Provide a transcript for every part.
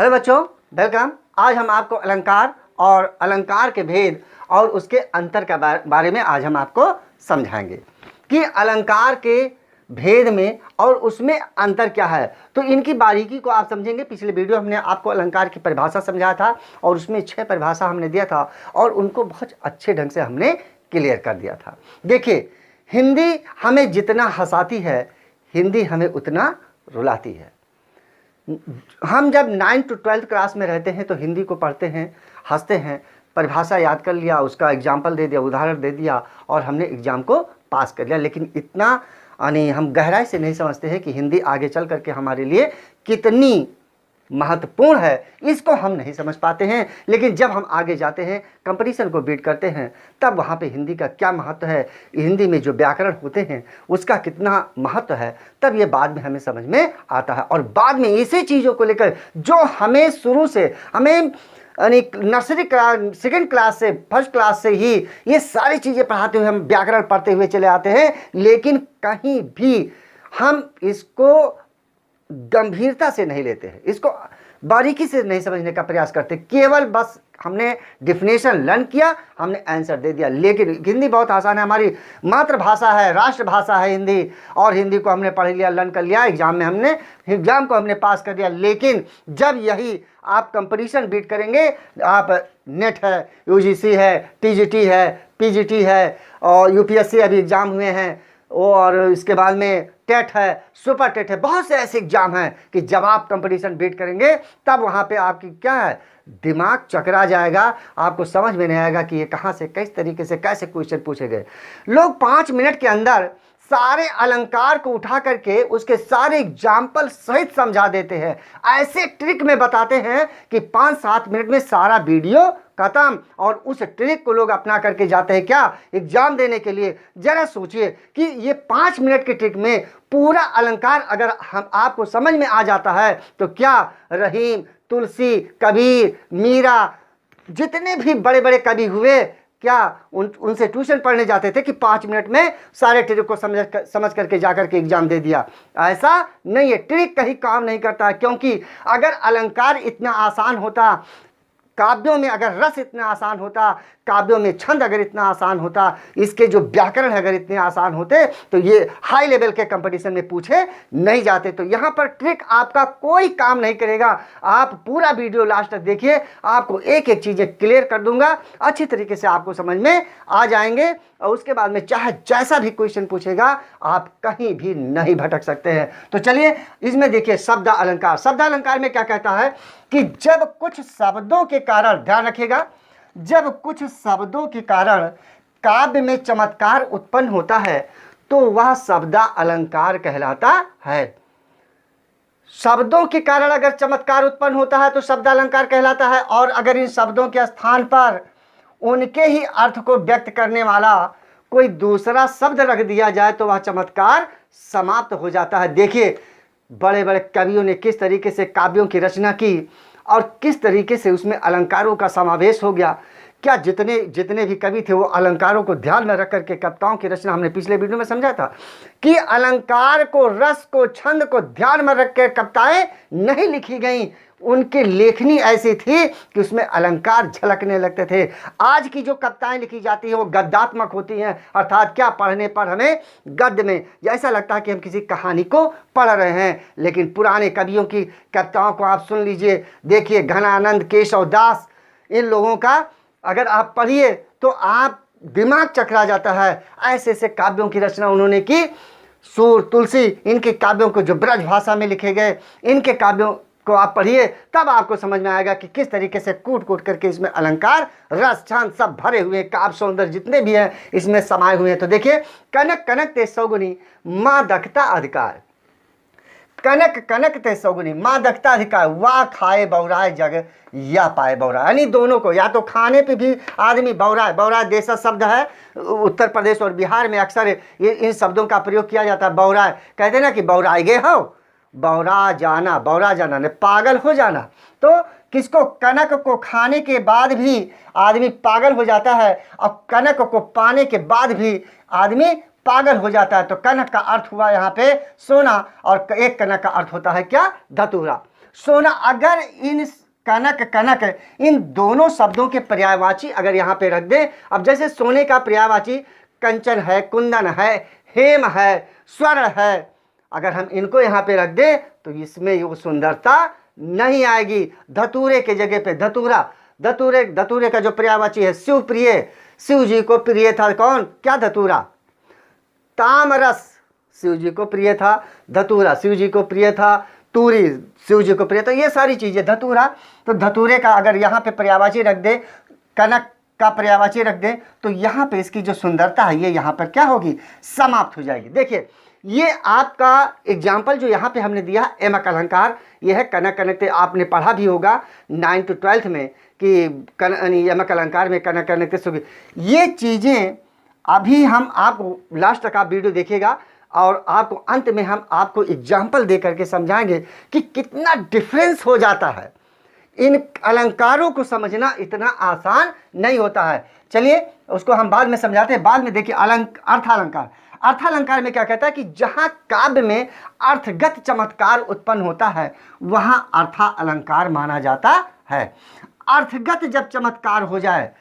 Hello बच्चों, welcome. आज हम आपको अलंकार और अलंकार के भेद और उसके अंतर के बारे में आज हम आपको समझाएंगे कि अलंकार के भेद में और उसमें अंतर क्या है। तो इनकी बारीकी को आप समझेंगे। पिछले वीडियो हमने आपको अलंकार की परिभाषा समझाया था और उसमें 6 परिभाषा हमने दिया था और उनको बहुत अच्छे ढंग से हमने क्लियर कर दिया था। देखिए, हिंदी हमें जितना हंसाती है, हिंदी हमें उतना रुलाती है। हम जब 9th to 12th क्लास में रहते हैं तो हिंदी को पढ़ते हैं, हंसते हैं, परिभाषा याद कर लिया, उसका एग्जाम्पल दे दिया, उदाहरण दे दिया और हमने एग्ज़ाम को पास कर लिया। लेकिन इतना नहीं, हम गहराई से नहीं समझते हैं कि हिंदी आगे चल करके हमारे लिए कितनी महत्वपूर्ण है, इसको हम नहीं समझ पाते हैं। लेकिन जब हम आगे जाते हैं, कंपटीशन को बीट करते हैं, तब वहाँ पे हिंदी का क्या महत्व है, हिंदी में जो व्याकरण होते हैं उसका कितना महत्व है, तब ये बाद में हमें समझ में आता है। और बाद में इसी चीज़ों को लेकर जो हमें शुरू से, हमें नर्सरी क्लास, सेकेंड क्लास से, फर्स्ट क्लास से ही ये सारी चीज़ें पढ़ाते हुए हम व्याकरण पढ़ते हुए चले आते हैं, लेकिन कहीं भी हम इसको गंभीरता से नहीं लेते हैं, इसको बारीकी से नहीं समझने का प्रयास करते। केवल बस हमने डिफिनेशन लर्न किया, हमने आंसर दे दिया। लेकिन हिंदी बहुत आसान है, हमारी मातृभाषा है, राष्ट्रभाषा है हिंदी, और हिंदी को हमने पढ़ लिया, लर्न कर लिया, एग्जाम को हमने पास कर दिया। लेकिन जब यही आप कंपटीशन बीट करेंगे, आप नेट है, यूजीसी है, टीजीटी है, पीजीटी है और यूपीएससी अभी एग्ज़ाम हुए हैं, और इसके बाद में टेट है, सुपर टेट है, बहुत से ऐसे एग्जाम हैं कि जब आप कंपटीशन बीट करेंगे तब वहाँ पे आपकी क्या है, दिमाग चकरा जाएगा, आपको समझ में नहीं आएगा कि ये कहाँ से, किस तरीके से, कैसे क्वेश्चन पूछे गए। लोग 5 मिनट के अंदर सारे अलंकार को उठा करके उसके सारे एग्जाम्पल सहित समझा देते हैं। ऐसे ट्रिक में बताते हैं कि 5-7 मिनट में सारा वीडियो खत्म, और उस ट्रिक को लोग अपना करके जाते हैं क्या, एग्जाम देने के लिए। जरा सोचिए कि ये 5 मिनट के ट्रिक में पूरा अलंकार अगर हम आपको समझ में आ जाता है तो क्या रहीम, तुलसी, कबीर, मीरा, जितने भी बड़े बड़े कवि हुए, क्या उनसे ट्यूशन पढ़ने जाते थे कि 5 मिनट में सारे ट्रिक को समझ करके जाकर के एग्जाम दे दिया? ऐसा नहीं है, ट्रिक कहीं काम नहीं करता है। क्योंकि अगर अलंकार इतना आसान होता, काव्यों में अगर रस इतना आसान होता, काव्यों में छंद अगर इतना आसान होता, इसके जो व्याकरण अगर इतने आसान होते, तो ये हाई लेवल के कंपटीशन में पूछे नहीं जाते। तो यहाँ पर ट्रिक आपका कोई काम नहीं करेगा। आप पूरा वीडियो लास्ट तक देखिए, आपको एक एक चीज़ें क्लियर कर दूंगा, अच्छी तरीके से आपको समझ में आ जाएंगे, और उसके बाद में चाहे जैसा भी क्वेश्चन पूछेगा आप कहीं भी नहीं भटक सकते हैं। तो चलिए इसमें देखिए, शब्द अलंकार। शब्द अलंकार में क्या कहता है कि जब कुछ शब्दों के कारण, ध्यान रखिएगा, जब कुछ शब्दों के कारण काव्य में चमत्कार उत्पन्न होता है तो वह शब्द अलंकार कहलाता है। शब्दों के कारण अगर चमत्कार उत्पन्न होता है तो शब्द अलंकार कहलाता है, और अगर इन शब्दों के स्थान पर उनके ही अर्थ को व्यक्त करने वाला कोई दूसरा शब्द रख दिया जाए तो वह चमत्कार समाप्त हो जाता है। देखिए, बड़े बड़े कवियों ने किस तरीके से काव्यों की रचना की और किस तरीके से उसमें अलंकारों का समावेश हो गया। क्या जितने भी कवि थे वो अलंकारों को ध्यान में रख करके कविताओं की रचना, हमने पिछले वीडियो में समझा था कि अलंकार को, रस को, छंद को ध्यान में रख कर कविताएं नहीं लिखी गई। उनकी लेखनी ऐसी थी कि उसमें अलंकार झलकने लगते थे। आज की जो कविताएं लिखी जाती हैं वो गद्यात्मक होती हैं, अर्थात क्या, पढ़ने पर हमें गद्य में ऐसा लगता है कि हम किसी कहानी को पढ़ रहे हैं। लेकिन पुराने कवियों की कविताओं को आप सुन लीजिए, देखिए, घनानंद, केशव दास, इन लोगों का अगर आप पढ़िए तो आप दिमाग चकरा जाता है। ऐसे ऐसे काव्यों की रचना उन्होंने की। सूर, तुलसी, इनके काव्यों को जो ब्रज भाषा में लिखे गए, इनके काव्यों को आप पढ़िए, तब आपको समझ में आएगा कि किस तरीके से कूट कूट करके इसमें अलंकार, रस, छंद सब भरे हुए, काव्य सौंदर्य जितने भी हैं इसमें समाये हुए हैं। तो देखिए, कनक कनक ते सौगुनी माँ दखता अधिकार, कनक कनक ते सौगुनी माँ दखता अधिकार, वाह खाए बौराए जग या पाए बौरा। यानी दोनों को, या तो खाने पे भी आदमी बौराए, बौराए देशज शब्द है, उत्तर प्रदेश और बिहार में अक्सर ये इन शब्दों का प्रयोग किया जाता है। बौराए कहते हैं ना कि बौराए गए हो, बौरा जाना ने पागल हो जाना। तो किसको, कनक को खाने के बाद भी आदमी पागल हो जाता है, और कनक को पाने के बाद भी आदमी पागल हो जाता है। तो कनक का अर्थ हुआ यहाँ पे सोना, और एक कनक का अर्थ होता है क्या, धतूरा। सोना, अगर इन कनक कनक इन दोनों शब्दों के पर्यायवाची अगर यहाँ पे रख दें, अब जैसे सोने का पर्यायवाची कंचन है, कुंदन है, हेम है, स्वर्ण है, अगर हम इनको यहाँ पे रख दें तो इसमें वो सुंदरता नहीं आएगी। धतूरे के जगह पे धतूरा, धतूरे का जो पर्यायवाची है शिव प्रिय, शिव जी को प्रिय था कौन, क्या, धतूरा। तामरस शिव जी को प्रिय था, धतूरा शिव जी को प्रिय था, तूरी शिव जी को प्रिय। तो ये सारी चीजें धतूरा, तो धतूरे का अगर यहाँ पे पर्यायवाची रख दे, कनक का पर्यायवाची रख दे, तो यहाँ पे इसकी जो सुंदरता है ये यहाँ पर क्या होगी, समाप्त हो जाएगी। देखिए ये आपका एग्जाम्पल जो यहाँ पे हमने दिया एमक अलंकार, ये है कनक कनक। आपने पढ़ा भी होगा 9th to 12th में कि यमक अलंकार में कनक कनक सुगी। ये चीज़ें अभी हम आपको लास्ट तक आप वीडियो देखिएगा और आपको अंत में हम आपको एग्जाम्पल दे करके समझाएंगे कि कितना डिफरेंस हो जाता है। इन अलंकारों को समझना इतना आसान नहीं होता है। चलिए उसको हम बाद में समझाते हैं। बाद में देखिए अर्थालंकार। अर्थालंकार में क्या कहता है कि जहाँ काव्य में अर्थगत चमत्कार उत्पन्न होता है वहाँ अर्था अलंकार माना जाता है। अर्थगत जब चमत्कार हो जाए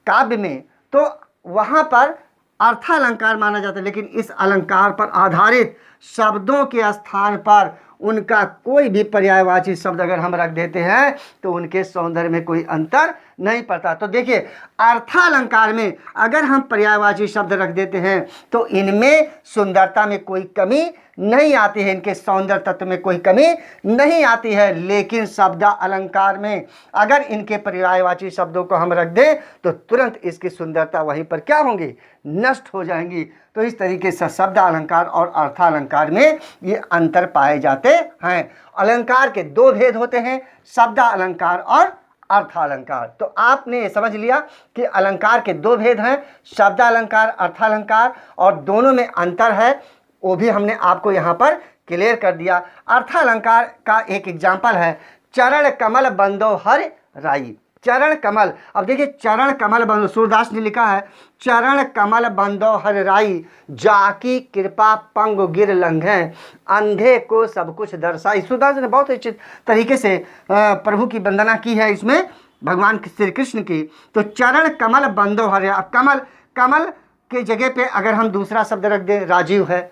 काव्य में तो वहाँ पर अर्थालंकार माना जाता है। लेकिन इस अलंकार पर आधारित शब्दों के स्थान पर उनका कोई भी पर्यायवाची शब्द अगर हम रख देते हैं तो उनके सौंदर्य में कोई अंतर नहीं पड़ता। तो देखिए अर्थालंकार में अगर हम पर्यायवाची शब्द रख देते हैं तो इनमें सुंदरता में कोई कमी नहीं आती है, इनके सौंदर्य तत्व में कोई कमी नहीं आती है। लेकिन शब्द अलंकार में अगर इनके पर्यायवाची शब्दों को हम रख दें तो तुरंत इसकी सुंदरता वहीं पर क्या होंगी, नष्ट हो जाएंगी। तो इस तरीके से शब्द अलंकार और अर्थालंकार में ये अंतर पाए जाते हैं। अलंकार के दो भेद होते हैं, शब्द अलंकार और अर्थालंकार। तो आपने समझ लिया कि अलंकार के दो भेद हैं, शब्द अलंकार, अर्थालंकार, और दोनों में अंतर है, वो भी हमने आपको यहाँ पर क्लियर कर दिया। अर्थालंकार का एक एग्जाम्पल है चरण कमल बंदो हर राई। चरण कमल, अब देखिए चरण कमल बंदो, सूरदास ने लिखा है चरण कमल बंदो हर राई, जाकी कृपा पंग गिर लंघे, अंधे को सब कुछ दर्शाई। सूरदास ने बहुत अच्छे तरीके से प्रभु की वंदना की है इसमें, भगवान श्री कृष्ण की। तो चरण कमल बंदो हर, अब कमल, कमल के जगह पे अगर हम दूसरा शब्द रख दें, राजीव है,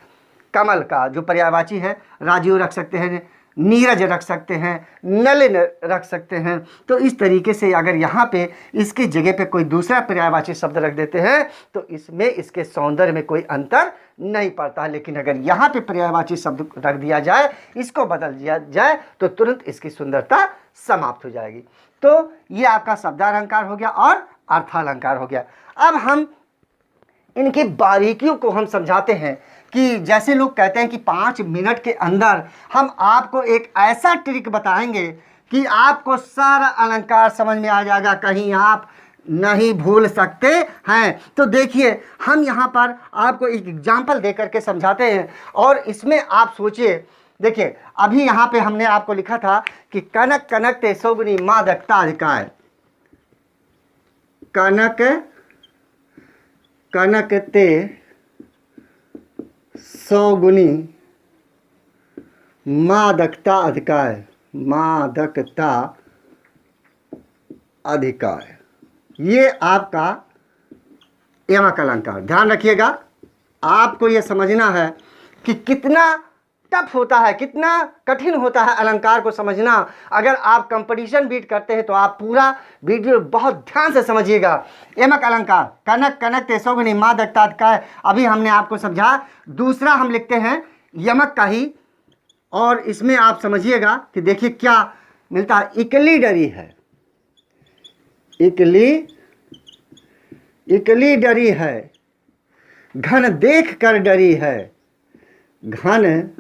कमल का जो पर्यायवाची है राजीव रख सकते हैं, नीरज रख सकते हैं, नलिन रख सकते हैं। तो इस तरीके से अगर यहाँ पे इसकी जगह पे कोई दूसरा पर्यायवाची शब्द रख देते हैं तो इसमें इसके सौंदर्य में कोई अंतर नहीं पड़ता। लेकिन अगर यहाँ पे पर्यायवाची शब्द रख दिया जाए, इसको बदल दिया जाए तो तुरंत इसकी सुंदरता समाप्त हो जाएगी। तो ये आपका शब्दालंकार हो गया और अर्थालंकार हो गया। अब हम इनकी बारीकियों को हम समझाते हैं कि जैसे लोग कहते हैं कि 5 मिनट के अंदर हम आपको एक ऐसा ट्रिक बताएंगे कि आपको सारा अलंकार समझ में आ जाएगा, कहीं आप नहीं भूल सकते हैं। तो देखिए हम यहाँ पर आपको एक एग्जाम्पल दे करके समझाते हैं और इसमें आप सोचिए। देखिए अभी यहाँ पे हमने आपको लिखा था कि कनक कनक ते सौगुनी मादकता अधिकाय, कनक कनक ते सौगुनी मादकता अधिकाय, मादकता अधिकाय, ये आपका यमक अलंकार। ध्यान रखिएगा, आपको ये समझना है कि कितना टफ होता है, कितना कठिन होता है अलंकार को समझना। अगर आप कंपटीशन बीट करते हैं तो आप पूरा वीडियो बहुत ध्यान से समझिएगा। यमक अलंकार, कनक कनक ते सौगुनी मादकता अधिकाय, अभी हमने आपको समझा। दूसरा हम लिखते हैं यमक का ही, और इसमें आप समझिएगा कि देखिए क्या मिलता है। इकली डरी है, इकली डरी है, घन देख कर डरी है, घन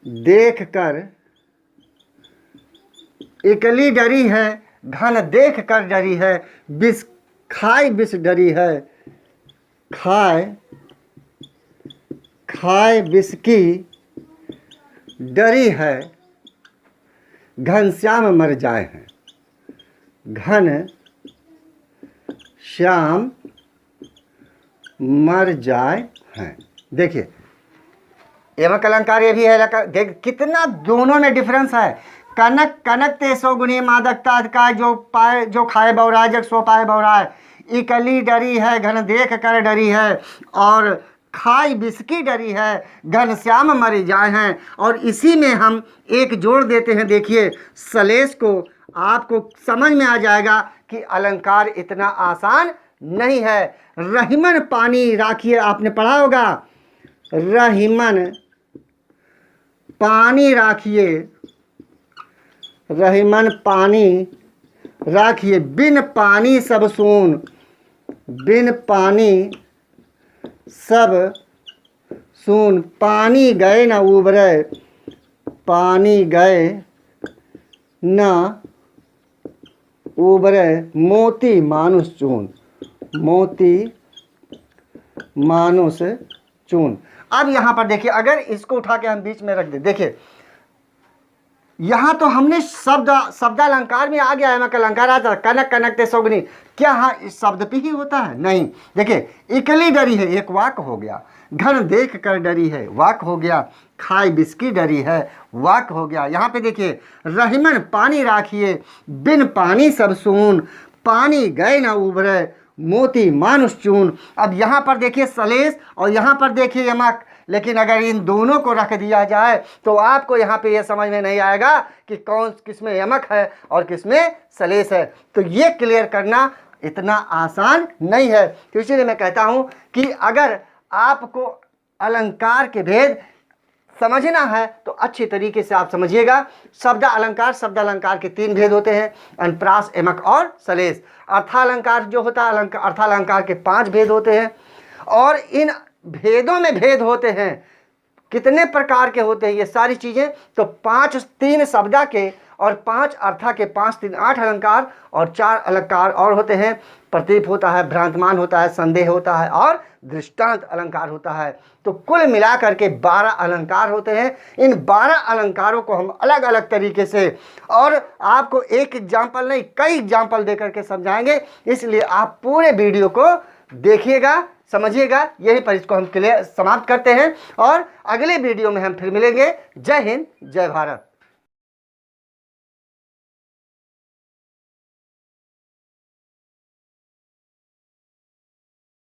देख कर, इकली डरी है, घन देख कर डरी है, विष खाए विष डरी है, खाए विष की डरी है, घनश्याम मर जाए हैं, घन श्याम मर जाए हैं। देखिए यमक अलंकार ये भी है। देख कितना दोनों में डिफरेंस है। कनक कनक ते सो गुणी मादकता का, जो खाए बौराए जग सो पाए बौराए। इकली डरी है घन देख कर डरी है, और खाई बिस्की डरी है घन श्याम मरी जाए हैं। और इसी में हम एक जोड़ देते हैं, देखिए सलेश को, आपको समझ में आ जाएगा कि अलंकार इतना आसान नहीं है। रहीमन पानी राखिए, आपने पढ़ा होगा, रहीमन पानी राखिए, रहीमन पानी राखिए, बिन पानी सब सून, बिन पानी सब सून। पानी गए न उबरे, पानी गए न उबरे, मोती मानुष चून, मोती मानुष चून। अब यहाँ पर देखिए, अगर इसको उठा के हम बीच में रख दे, देखिए यहाँ तो हमने शब्दालंकार में आ गया है, मैं अलंकार आता है कनक कनक ते सौगनी, क्या हाँ इस शब्द पे ही होता है? नहीं। देखिए इकली डरी है, एक वाक हो गया। घन देख कर डरी है, वाक हो गया। खाई बिस्की डरी है, वाक हो गया। यहाँ पे देखिए रहीमन पानी राखिए, बिन पानी सब सून। पानी गए ना उभरे, मोती मानुष चून। अब यहाँ पर देखिए सलेश और यहाँ पर देखिए यमक, लेकिन अगर इन दोनों को रख दिया जाए तो आपको यहाँ पे ये समझ में नहीं आएगा कि कौन किसमें यमक है और किसमें सलेश है। तो ये क्लियर करना इतना आसान नहीं है। तो इसीलिए मैं कहता हूँ कि अगर आपको अलंकार के भेद समझना है तो अच्छी तरीके से आप समझिएगा। शब्द अलंकार के 3 भेद होते हैं, अनुप्रास, यमक और सलेश। अर्थालंकार जो होता है, अर्थालंकार के 5 भेद होते हैं। और इन भेदों में भेद होते हैं, कितने प्रकार के होते हैं ये सारी चीज़ें, तो 5 3 शब्दा के और 5 अर्था के, 5 3 8 अलंकार और 4 अलंकार और होते हैं। प्रतीप होता है, भ्रांतमान होता है, संदेह होता है और दृष्टांत अलंकार होता है। तो कुल मिलाकर के 12 अलंकार होते हैं। इन 12 अलंकारों को हम अलग अलग तरीके से, और आपको एक एग्जाम्पल नहीं कई एग्जाम्पल देकर के समझाएंगे। इसलिए आप पूरे वीडियो को देखिएगा, समझिएगा। यही पर इसको हम क्लियर समाप्त करते हैं और अगले वीडियो में हम फिर मिलेंगे। जय हिंद, जय भारत।